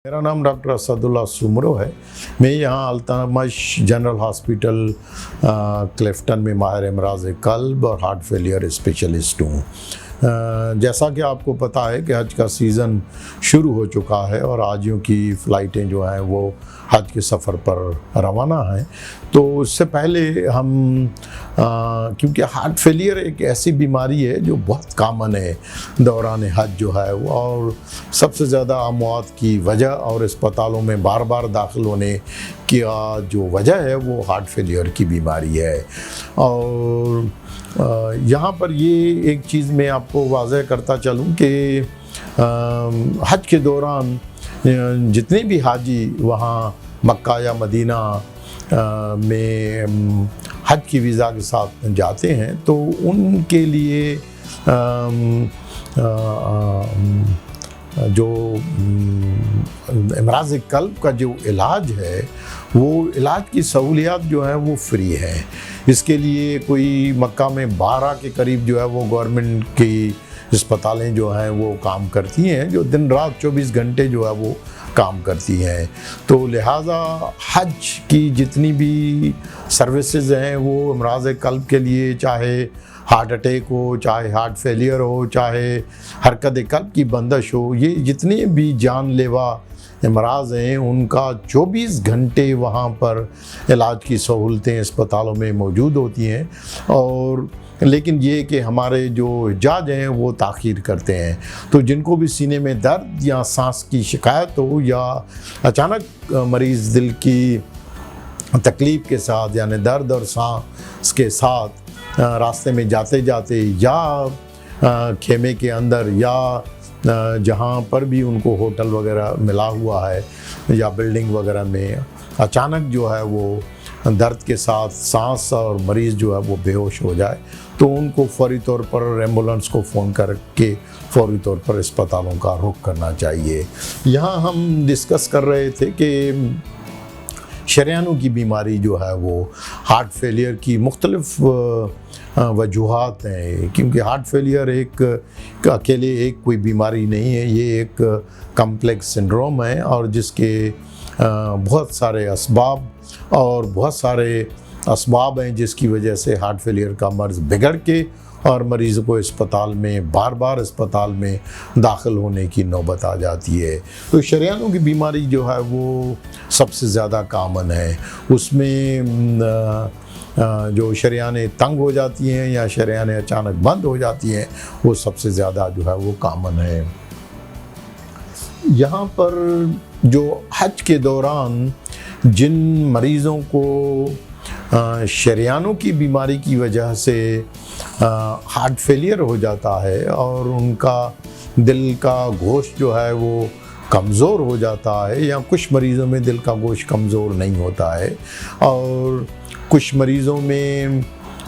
मेरा नाम डॉक्टर असदुल्ला सुमरो है। मैं यहाँ अल्तमश जनरल हॉस्पिटल क्लिफ्टन में माहिर अमराज कल्ब और हार्ट फेलियर स्पेशलिस्ट हूँ। जैसा कि आपको पता है कि हज का सीज़न शुरू हो चुका है और हाजियों की फ़्लाइटें जो हैं वो हज के सफ़र पर रवाना हैं। तो उससे पहले हम क्योंकि हार्ट फेलियर एक ऐसी बीमारी है जो बहुत कॉमन है दौरान हज जो है वो, और सबसे ज़्यादा अमवात की वजह और अस्पतालों में बार बार दाखिल होने की जो वजह है वो हार्ट फेलियर की बीमारी है। और यहाँ पर ये एक चीज़ मैं आपको वाज़ह करता चलूँ कि हज के दौरान जितने भी हाजी वहाँ मक्का या मदीना में हज की वीज़ा के साथ जाते हैं तो उनके लिए जो अमराज़ कल्ब का जो इलाज है वो इलाज की सहूलियात जो है वो फ्री है। इसके लिए कोई मक्का में 12 के करीब जो है वो गवर्नमेंट की अस्पतालें जो हैं वो काम करती हैं, जो दिन रात 24 घंटे जो है वो काम करती हैं। तो लिहाजा हज की जितनी भी सर्विसेज हैं वो अमराज़ कल्ब के लिए, चाहे हार्ट अटैक हो, चाहे हार्ट फेलियर हो, चाहे हरकत कल्ब की बंदिश हो, ये जितने भी जानलेवा अमराज हैं उनका 24 घंटे वहाँ पर इलाज की सहूलतें अस्पतालों में मौजूद होती हैं। और लेकिन ये कि हमारे जो जज हैं वो ताख़ीर करते हैं। तो जिनको भी सीने में दर्द या सांस की शिकायत हो या अचानक मरीज़ दिल की तकलीफ़ के साथ यानी दर्द और सांस के साथ रास्ते में जाते जाते या खेमे के अंदर या जहाँ पर भी उनको होटल वगैरह मिला हुआ है या बिल्डिंग वगैरह में अचानक जो है वो दर्द के साथ सांस और मरीज़ जो है वो बेहोश हो जाए तो उनको फौरी तौर पर एम्बुलेंस को फ़ोन करके फौरी तौर पर अस्पतालों का रुख करना चाहिए। यहाँ हम डिस्कस कर रहे थे कि शरियानों की बीमारी जो है वो हार्ट फेलियर की मुख्तलिफ वजूहात हैं, क्योंकि हार्ट फेलियर एक अकेले एक कोई बीमारी नहीं है, ये एक कम्प्लेक्स सिंड्रोम है और जिसके बहुत सारे असबाब और बहुत सारे असबाब हैं जिसकी वजह से हार्ट फेलियर का मर्ज़ बिगड़ के और मरीज़ को अस्पताल में बार बार अस्पताल में दाखिल होने की नौबत आ जाती है। तो शरियानों की बीमारी जो है वो सबसे ज़्यादा कामन है। उसमें जो शरियानें तंग हो जाती हैं या शरियानें अचानक बंद हो जाती हैं वो सबसे ज़्यादा जो है वो कामन है। यहाँ पर जो हज के दौरान जिन मरीज़ों को शरियानों की बीमारी की वजह से हार्ट फेलियर हो जाता है और उनका दिल का गोश्त जो है वो कमज़ोर हो जाता है, या कुछ मरीज़ों में दिल का गोश्त कमज़ोर नहीं होता है और कुछ मरीज़ों में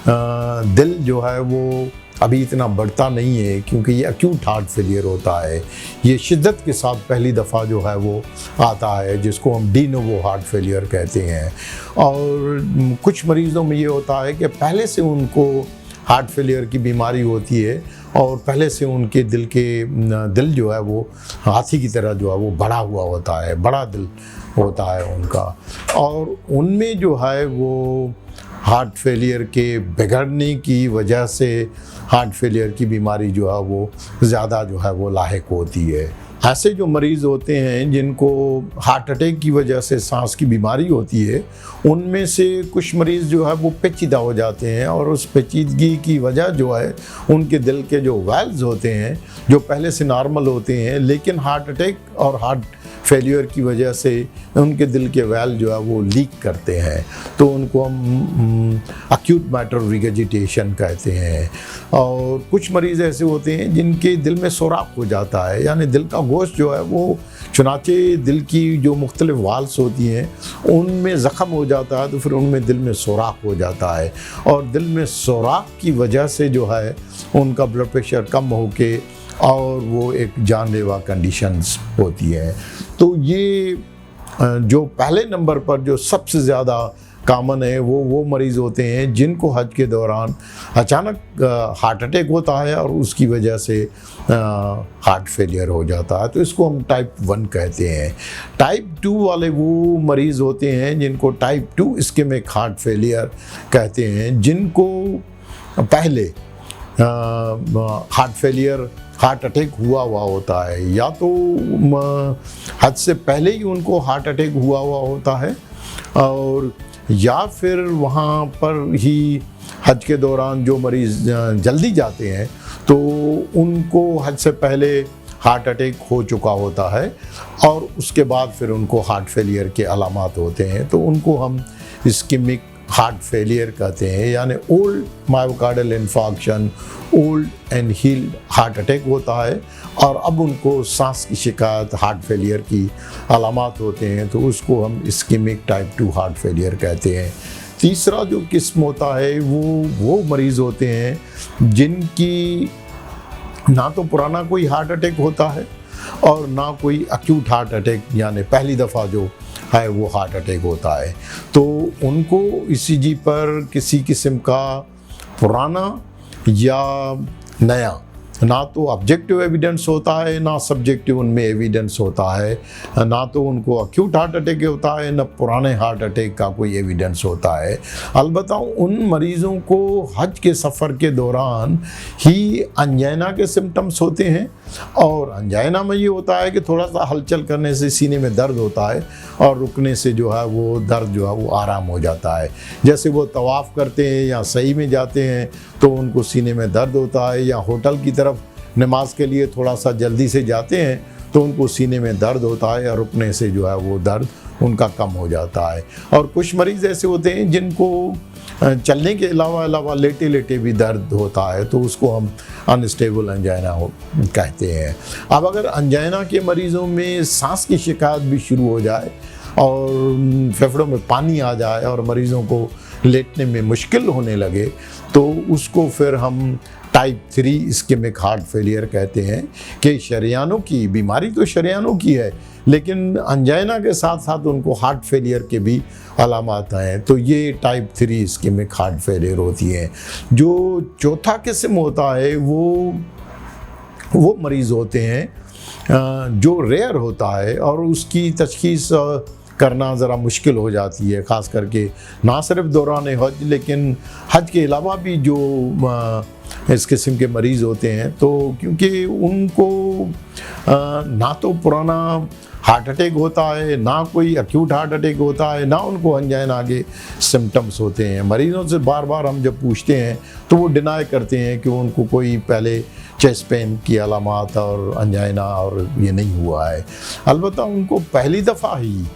दिल जो है वो अभी इतना बढ़ता नहीं है क्योंकि ये एक्यूट हार्ट फेलियर होता है। ये शिद्दत के साथ पहली दफ़ा जो है वो आता है जिसको हम डी नोवो हार्ट फेलियर कहते हैं। और कुछ मरीज़ों में ये होता है कि पहले से उनको हार्ट फेलियर की बीमारी होती है और पहले से उनके दिल जो है वो हाथी की तरह जो है वो बड़ा हुआ होता है, बड़ा दिल होता है उनका, और उनमें जो है वो हार्ट फेलियर के बिगड़ने की वजह से हार्ट फेलियर की बीमारी जो है वो ज़्यादा जो है वो लाहिक होती है। ऐसे जो मरीज़ होते हैं जिनको हार्ट अटैक की वजह से सांस की बीमारी होती है उनमें से कुछ मरीज़ जो है वो पेचीदा हो जाते हैं और उस पेचीदगी की वजह जो है उनके दिल के जो वेल्व्स होते हैं जो पहले से नॉर्मल होते हैं, लेकिन हार्ट अटैक और हार्ट फेलियर की वजह से उनके दिल के वेल्व जो है वो लीक करते हैं, तो उनको हम एक्यूट मैटरल रिगर्जिटेशन कहते हैं। और कुछ मरीज़ ऐसे होते हैं जिनके दिल में सुराख हो जाता है, यानी दिल का गोश्त जो है वो चुनाचे दिल की जो मुख्तलिफ वाल्स होती हैं उनमें ज़ख़म हो जाता है तो फिर उनमें दिल में सुराख हो जाता है और दिल में सुराख की वजह से जो है उनका ब्लड प्रेशर कम होके और वो एक जानलेवा कंडीशंस होती है। तो ये जो पहले नंबर पर जो सबसे ज़्यादा कॉमन है वो मरीज़ होते हैं जिनको हज के दौरान अचानक हार्ट अटैक होता है और उसकी वजह से हार्ट फेलियर हो जाता है, तो इसको हम टाइप 1 कहते हैं। टाइप 2 वाले वो मरीज़ होते हैं जिनको टाइप 2 इस्केमिक हार्ट फेलियर कहते हैं, जिनको पहले हार्ट अटैक हुआ होता है, या तो हज से पहले ही उनको हार्ट अटैक हुआ होता है, और या फिर वहाँ पर ही हज के दौरान जो मरीज़ जल्दी जाते हैं तो उनको हज से पहले हार्ट अटैक हो चुका होता है और उसके बाद फिर उनको हार्ट फेलियर के अलामात होते हैं, तो उनको हम इस्केमिक हार्ट फेलियर कहते हैं। यानी old myocardial infarction, old and healed heart attack होता है और अब उनको सांस की शिकायत, हार्ट फेलियर की अलामात होते हैं, तो उसको हम इस्केमिक टाइप 2 हार्ट फेलियर कहते हैं। तीसरा जो किस्म होता है वो मरीज़ होते हैं जिनकी ना तो पुराना कोई हार्ट अटैक होता है और ना कोई एक्यूट हार्ट अटैक, यानी पहली दफ़ा जो है वो हार्ट अटैक होता है, तो उनको ईसीजी पर किसी किस्म का पुराना या नया ना तो ऑब्जेक्टिव एविडेंस होता है, ना सब्जेक्टिव उनमें एविडेंस होता है, ना तो उनको एक्यूट हार्ट अटैक होता है, ना पुराने हार्ट अटैक का कोई एविडेंस होता है। अलबत्ता उन मरीज़ों को हज के सफ़र के दौरान ही अंजाइना के सिम्टम्स होते हैं, और अंजाइना में ये होता है कि थोड़ा सा हलचल करने से सीने में दर्द होता है और रुकने से जो है वो दर्द जो है वो आराम हो जाता है। जैसे वो तवाफ़ करते हैं या सही में जाते हैं तो उनको सीने में दर्द होता है, या होटल की तरफ नमाज के लिए थोड़ा सा जल्दी से जाते हैं तो उनको सीने में दर्द होता है, या रुकने से जो है वो दर्द उनका कम हो जाता है। और कुछ मरीज़ ऐसे होते हैं जिनको चलने के अलावा लेटे लेटे भी दर्द होता है, तो उसको हम अनस्टेबल अंजाइना कहते हैं। अब अगर अंजाइना के मरीज़ों में सांस की शिकायत भी शुरू हो जाए और फेफड़ों में पानी आ जाए और मरीज़ों को लेटने में मुश्किल होने लगे, तो उसको फिर हम टाइप 3 इस्केमिक हार्ट फेलियर कहते हैं कि शरियानों की बीमारी तो शरियानों की है, लेकिन अंजाइना के साथ साथ उनको हार्ट फेलियर के भी अलामात हैं, तो ये टाइप 3 इस्केमिक हार्ट फेलियर होती है। जो चौथा किस्म होता है वो मरीज़ होते हैं जो रेयर होता है और उसकी तशखीस करना ज़रा मुश्किल हो जाती है, ख़ास करके ना सिर्फ दौरान हज लेकिन हज के अलावा भी जो इस किस्म के मरीज़ होते हैं, तो क्योंकि उनको ना तो पुराना हार्ट अटैक होता है, ना कोई एक्यूट हार्ट अटैक होता है, ना उनको अंजाइना के सिम्टम्स होते हैं। मरीज़ों से बार बार हम जब पूछते हैं तो वो डिनाई करते हैं कि उनको कोई पहले चेस्ट पेन की अलामात और अंजाइना और ये नहीं हुआ है। अलबत्ता उनको पहली दफ़ा ही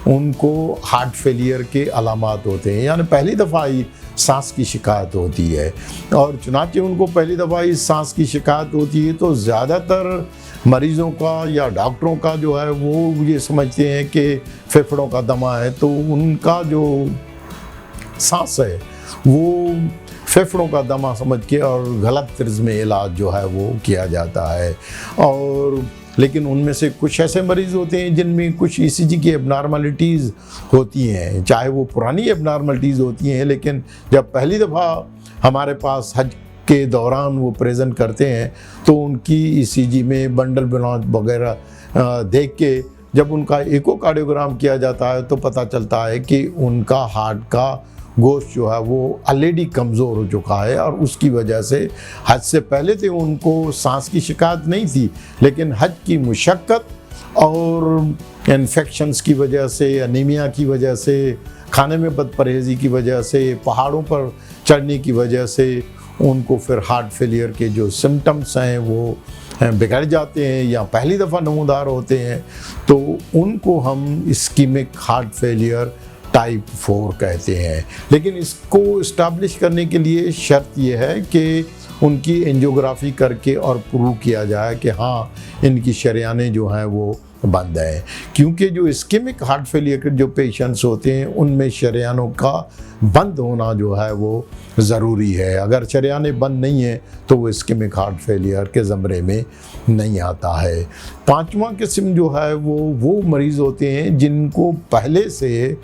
उनको हार्ट फेलियर के अलामात होते हैं, यानी पहली दफ़ा ही सांस की शिकायत होती है, और चुनांचे उनको पहली दफ़ा ही सांस की शिकायत होती है तो ज़्यादातर मरीज़ों का या डॉक्टरों का जो है वो ये समझते हैं कि फेफड़ों का दमा है, तो उनका जो सांस है वो फेफड़ों का दमा समझ के और गलत तर्ज में इलाज जो है वो किया जाता है। और लेकिन उनमें से कुछ ऐसे मरीज़ होते हैं जिनमें कुछ ईसीजी की एबनॉर्मलिटीज़ होती हैं, चाहे वो पुरानी एबनॉर्मलिटीज़ होती हैं, लेकिन जब पहली दफ़ा हमारे पास हज के दौरान वो प्रेजेंट करते हैं तो उनकी ईसीजी में बंडल ब्लॉन्च वगैरह देख के जब उनका इकोकार्डियोग्राम किया जाता है तो पता चलता है कि उनका हार्ट का गोश्त जो है वो ऑलरेडी कमज़ोर हो चुका है, और उसकी वजह से हज से पहले तो उनको सांस की शिकायत नहीं थी, लेकिन हज की मुशक्क़त और इन्फेक्शंस की वजह से, अनीमिया की वजह से, खाने में बदपरहेज़ी की वजह से, पहाड़ों पर चढ़ने की वजह से उनको फिर हार्ट फेलियर के जो सिम्टम्स हैं वो बिगड़ जाते हैं या पहली दफ़ा नमूदार होते हैं, तो उनको हम इस्केमिक हार्ट फेलियर टाइप 4 कहते हैं। लेकिन इसको इस्टेब्लिश करने के लिए शर्त यह है कि उनकी एंजियोग्राफी करके और प्रूव किया जाए कि हाँ इनकी शरियानें जो हैं वो बंद है, क्योंकि जो इस्केमिक हार्ट फेलियर के जो पेशेंट्स होते हैं उनमें शरियानों का बंद होना जो है वो ज़रूरी है। अगर शरियानें बंद नहीं है तो वो इस्केमिक हार्ट फेलियर के ज़मरे में नहीं आता है। पांचवा किस्म जो है वो मरीज़ होते हैं जिनको पहले से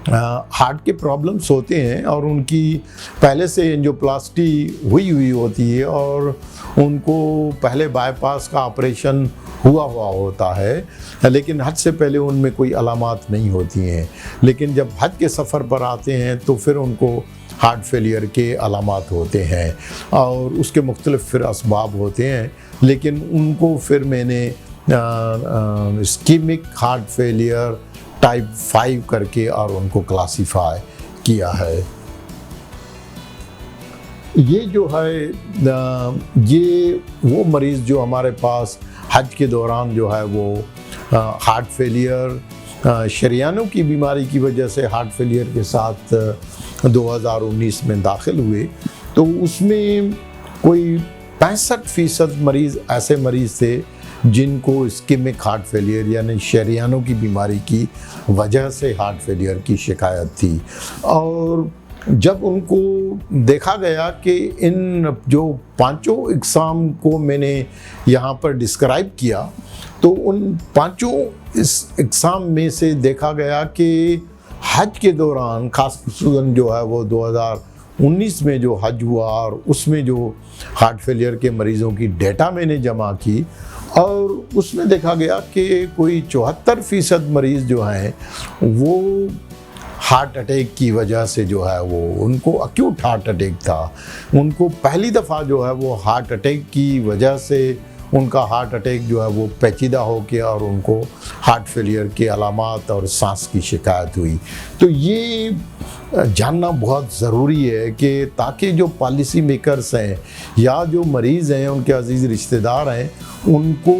हार्ट के प्रॉब्लम्स होते हैं और उनकी पहले से एंजियोप्लास्टी हुई होती है और उनको पहले बाईपास का ऑपरेशन हुआ होता है, लेकिन हज से पहले उनमें कोई अलामात नहीं होती हैं। लेकिन जब हज के सफ़र पर आते हैं तो फिर उनको हार्ट फेलियर के अलामात होते हैं और उसके मुख्तलिफ फिर असबाब होते हैं। लेकिन उनको फिर मैंने इस्कीमिक हार्ट फेलियर टाइप 5 करके और उनको क्लासीफाई किया है। ये जो है ये वो मरीज़ जो हमारे पास हज के दौरान जो है वो हार्ट फेलियर शरियानों की बीमारी की वजह से हार्ट फेलियर के साथ 2019 में दाखिल हुए, तो उसमें कोई 65% मरीज़ ऐसे मरीज़ थे जिनको इस्कीमिक हार्ट फेलियर यानी शरियानों की बीमारी की वजह से हार्ट फेलियर की शिकायत थी। और जब उनको देखा गया कि इन जो पांचों इकसाम को मैंने यहाँ पर डिस्क्राइब किया, तो उन पांचों इस इकसाम में से देखा गया कि हज के दौरान खासकर जो है वो 2019 में जो हज हुआ और उसमें जो हार्ट फेलियर के मरीज़ों की डेटा मैंने जमा की और उसमें देखा गया कि कोई 74% मरीज़ जो हैं वो हार्ट अटैक की वजह से जो है वो उनको अक्यूट हार्ट अटैक था। उनको पहली दफ़ा जो है वो हार्ट अटैक की वजह से उनका हार्ट अटैक जो है वो पेचीदा हो गया और उनको हार्ट फेलियर के अलामात और सांस की शिकायत हुई। तो ये जानना बहुत ज़रूरी है कि ताकि जो पॉलिसी मेकर्स हैं या जो मरीज़ हैं उनके अजीज़ रिश्तेदार हैं उनको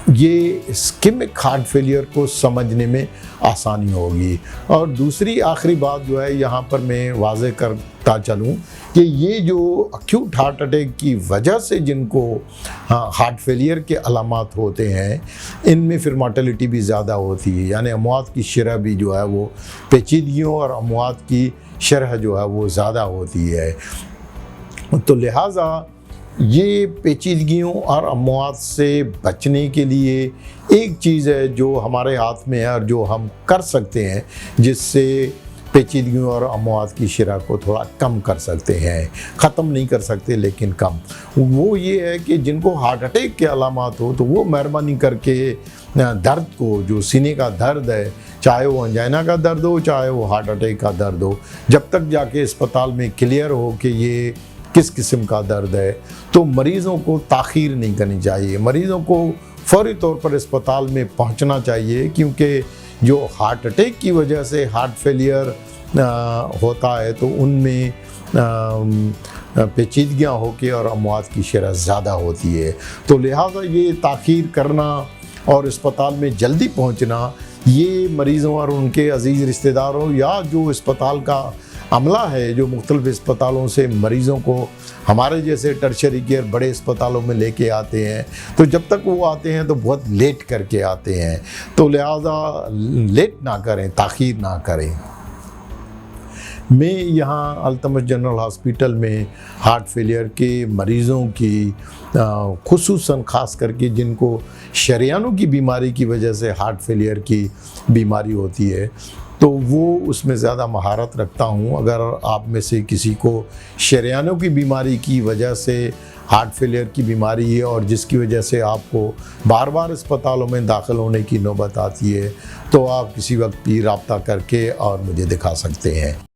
ये इस्कीमिक हार्ट फेलियर को समझने में आसानी होगी। और दूसरी आखिरी बात जो है यहाँ पर मैं वाज़े करता चलूँ कि ये जो अक्यूट हार्ट अटैक की वजह से जिनको हार्ट फेलियर के अलामात होते हैं इनमें फिर मोर्टेलिटी भी ज़्यादा होती है, यानी अमवात की शरह भी जो है वो पेचीदगियों और अमवात की शरह जो है वो ज़्यादा होती है। तो लिहाजा ये पेचीदगियों और अमवात से बचने के लिए एक चीज़ है जो हमारे हाथ में है और जो हम कर सकते हैं जिससे पेचीदगियों और अमवात की शरह को थोड़ा कम कर सकते हैं, ख़त्म नहीं कर सकते लेकिन कम। वो ये है कि जिनको हार्ट अटैक के अलामात हो तो वो मेहरबानी करके दर्द को, जो सीने का दर्द है, चाहे वो अंजाइना का दर्द हो चाहे वो हार्ट अटैक का दर्द हो, जब तक जाके अस्पताल में क्लियर हो कि ये किस किस्म का दर्द है, तो मरीज़ों को ताख़ीर नहीं करनी चाहिए। मरीज़ों को फौरी तौर पर अस्पताल में पहुंचना चाहिए, क्योंकि जो हार्ट अटैक की वजह से हार्ट फेलियर होता है तो उनमें पेचीदगियाँ होकर और अमवात की शरह ज़्यादा होती है। तो लिहाजा ये ताख़ीर करना और अस्पताल में जल्दी पहुंचना ये मरीज़ों और उनके अजीज़ रिश्तेदारों या जो अस्पताल का अमला है जो मुख्तलिफ़ अस्पतालों से मरीज़ों को हमारे जैसे टर्शरी केयर बड़े अस्पतालों में लेके आते हैं, तो जब तक वो आते हैं तो बहुत लेट करके आते हैं। तो लिहाजा लेट ना करें, ताख़ीर ना करें। मैं यहाँ अल्तमश जनरल हॉस्पिटल में हार्ट फेलियर के मरीज़ों की खुसूसन ख़ास करके जिनको शरियानों की बीमारी की वजह से हार्ट फेलियर की बीमारी होती है, तो वो उसमें ज़्यादा महारत रखता हूँ। अगर आप में से किसी को शरियानों की बीमारी की वजह से हार्ट फेलियर की बीमारी है और जिसकी वजह से आपको बार बार अस्पतालों में दाखिल होने की नौबत आती है, तो आप किसी वक्त भी रब्ता करके और मुझे दिखा सकते हैं।